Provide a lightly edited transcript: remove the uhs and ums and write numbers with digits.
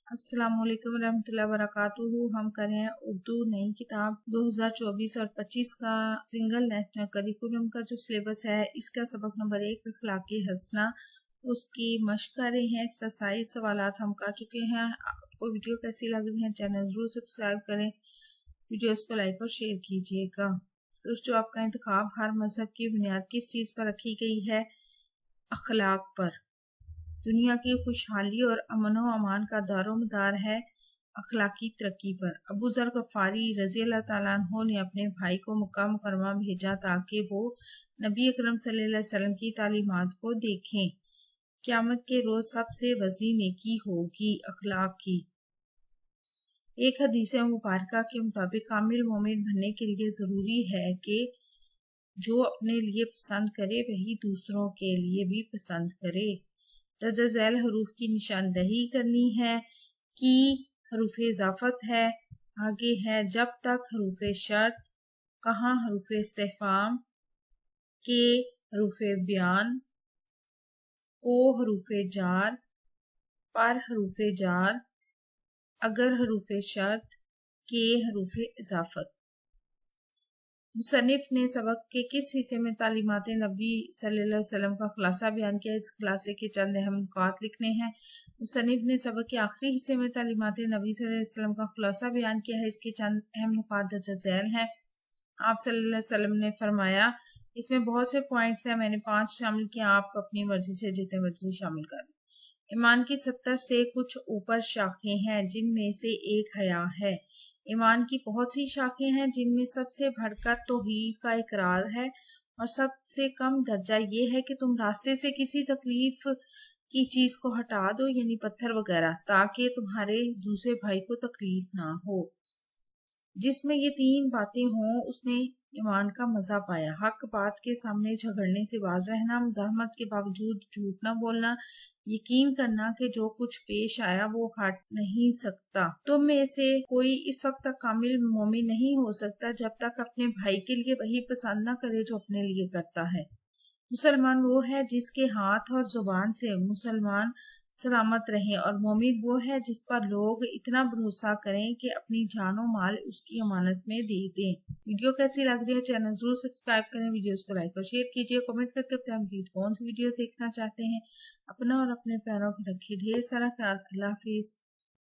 अस्सलाम वालेकुम रहमतुल्लाहि व बरकातुहू। हम कर रहे हैं उर्दू नई किताब 2024 और 25 का सिंगल नेशनल करिकुलम का जो सिलेबस है, इसका सबक नंबर 1 अखलाकी हसना, उसकी मशक कर रहे हैं। एक्सरसाइज सवालात हम कर चुके हैं। आपको वीडियो कैसी लग रही है, चैनल जरूर सब्सक्राइब करें, वीडियोस को लाइक और शेयर कीजिएगा। दोस्तों, आपका इंतखाब हर मजहब की बुनियाद किस चीज़ पर रखी गई है? अखलाक पर। दुनिया की खुशहाली और अमन व अमान का दारोमदार है अखलाकी तरक्की पर। अबू ज़र गफ़ारी रज़ी अल्लाह ताला अन्हु ने अपने भाई को मक्का मुकरमा भेजा ताकि वो नबी अकरम सल्लल्लाहु अलैहि वसल्लम की तालीमात को देखें। क़यामत के रोज़ सबसे वज़ी नेकी होगी अखलाक की। एक हदीस मुबारका के मुताबिक कामिल मोमिन बनने के लिए ज़रूरी है कि जो अपने लिए पसंद करे वही दूसरों के लिए भी पसंद करे। दर्जा झैल हरूफ की निशानदही करनी है। की हरूफ इजाफत है। आगे है जब तक हरूफ शर्त। कहाँ हरूफ इस्तिफाम। के हरूफ बयान। को हरूफ जार। पर हरूफ जार। अगर हरूफ शर्त। के हरूफ इजाफत। मुसन्निफ ने सबक के किस हिस्से में तालीमात नबी सल्लल्लाहु अलैहि वसल्लम का खुलासा बयान किया? इस खुलासे के चंद अहम नुकात लिखने हैं। मुसन्निफ ने सबक के आखिरी हिस्से में तालीमात नबी सल्लल्लाहु अलैहि वसल्लम का खुलासा बयान किया है। इसके चंद अहम नुकात दर्ज झैल हैं। आप सल्लल्लाहु अलैहि वसल्लम ने फरमाया, इसमें बहुत से पॉइंट्स हैं, मैंने 5 शामिल किया, आप अपनी मर्जी से जितने मर्जी शामिल कर लें। ईमान की 70 से कुछ ऊपर शाखें हैं, जिनमें से एक हया है। ईमान की बहुत सी शाखें हैं, जिनमें सबसे बढ़कर तौहीद का इकरार है और सबसे कम दर्जा ये है कि तुम रास्ते से किसी तकलीफ की चीज को हटा दो, यानी पत्थर वगैरह, ताकि तुम्हारे दूसरे भाई को तकलीफ ना हो। जिसमें ये 3 बातें हों, उसने ईमान का मजा पाया। हक बात के सामने झगड़ने से बाज रहना, मज़ाहमत के बावजूद झूठ न बोलना, यकीन करना कि जो कुछ पेश आया वो हट नहीं सकता। तुम में से कोई इस वक्त तक कामिल मोमिन नहीं हो सकता जब तक अपने भाई के लिए वही पसंद न करे जो अपने लिए करता है। मुसलमान वो है जिसके हाथ और जुबान से मुसलमान सलामत रहें, और मोमिन वो है जिस पर लोग इतना भरोसा करें कि अपनी जानो माल उसकी अमानत में दे दें। वीडियो कैसी लग रही है, चैनल जरूर सब्सक्राइब करें, वीडियोस को लाइक और शेयर कीजिए, कमेंट करके बताएं मज़ीद कौन सी वीडियोस देखना चाहते हैं। अपना और अपने प्यारों का रखिए ढेर सारा ख्याल। अल्लाह हाफिज।